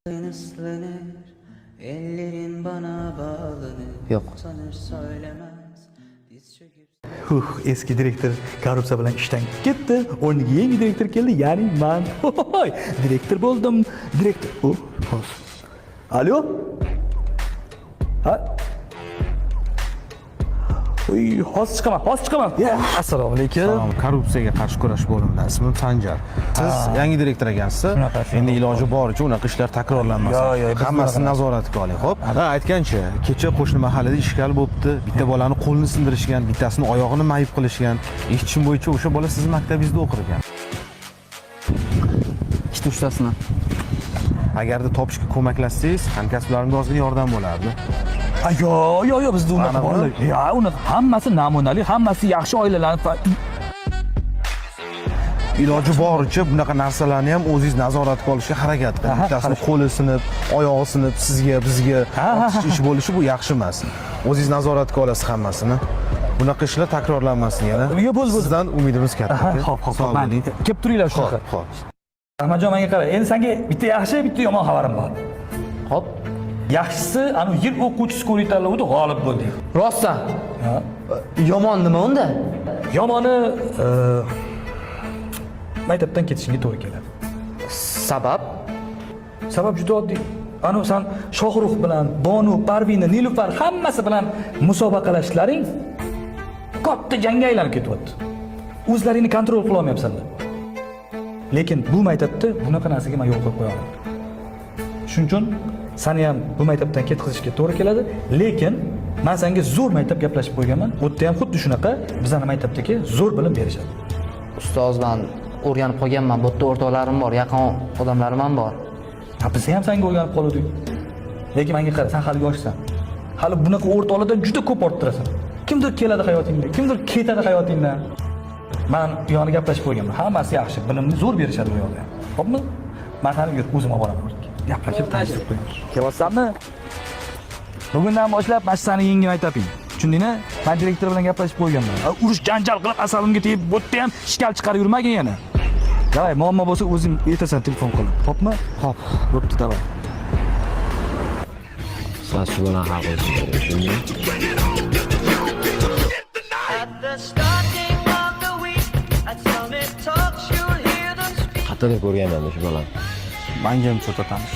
Islanır, ellerin bana bağlanır. Yok. Utanır söylemez, diz çöküp... Eski direktor korrupsiya bilan ishdan ketdi. O'rniga yangi direktor keldi. Ya'ni men direktor bo'ldim. Direktor. Alo? Ha? Hozir chiqaman. Assalomu alaykum. Salom, korrupsiyaga qarshi kurash bo'limidan. Ismim Sanjar. Siz yangi direktor ekansiz. Endi iloji boricha unaqa ishlar takrorlanmasin. Hammasini nazoratga oling, xo'p? Ha, aytgancha, kecha qo'shni mahallada ishkal bo'libdi. Bitta bolani qo'lini sindirishgan, bittasini oyog'ini mayib qilishgan. Eshitishim bo'yicha o'sha bola siz maktabingizda o'qir ekan. Ikkita uchtasini. Agarda topishga ko'maklashsangiz, hamkasblarimga ozgina yordam bo'lardi. Yo, bizda unaqa bolalar. Ya, uni hammasi namunali, hammasi yaxshi oilalar. Iloji boricha bunaqa narsalarni ham o'zingiz nazoratga olishga harakat qiling. Bittasini qo'li sinib, oyog'i sinib, sizga, bizga ish bo'lishi bu yaxshi emas. O'zingiz nazoratga olasiz hammasini. Bunaqa ishlar takrorlanmasin yana. Bo'ldi. Sizdan umidimiz katta. Xo'p. Kelib turinglar shunaqa. Xo'p. Ahmadjon, menga qara. Endi senga bitta yaxshi, bitta yomon xabarim bor. Xo'p. Yaxshisi, ana yil o'quvchisi ko'rik-tanlovida g'olib bo'ldik. Rostdan. Yomon nima unda? Yomoni maktabdan ketishingga to'g'ri keladi. Sabab? Sabab juda oddiy. Ana sen Shohrux bilan Bonu, Parvina, Nilufar hammasi bilan musobaqalashlaring katta jangga aylanib ketyapti. O'zlaringni kontrol qila olmayapsanlar. Lekin bu maktabda bunaqa narsaga men yo'l qo'yib qo'ya olaman. Shuning uchun seni ham bu maktabdan ketkazishga to'g'ri keladi, lekin men senga zo'r maktab gaplashib qo'yganman. U yerda ham xuddi shunaqa bizning maktabdagi zo'r bilim berishadi. Ustoz, men o'rganib qolganman. Bu yerda o'rtoqlarim bor, yaqin odamlarim ham bor. Biz ham senga o'rganib qoldik. Lekin menga qara, sen hali yoshsan. Hali bunaqa o'rtoqlardan juda ko'p orttirasan. Kimdir keladi hayotingga, kimdir ketadi hayotingdan. Men bu yoqni gaplashib qo'yganman. Hammasi yaxshi, bilimni zo'r berishadi bu yoqda. Xo'pmi? Men seni yur, o'zim olib boraman. Gaplashib tanishtirib qo'yamiz. Kelyapsanmi? Bugundan boshlab mana seni yangi maktabing. Tushundingmi? Men direktor bilan gaplashib qo'yganman. Urush janjal qilib asabimga tegib, bu yerda ham ishkal chiqarib yurmagin yana. Davay, muammo bo'lsa o'zing aytasan, telefon qilib. Xo'pmi? Xo'p. Bo'pti, davay. Sen shu bilan hal qilishing kerak, tushundingmi? Qayerda ko'rganman shu bolani? Menga ham cho'tatamiz.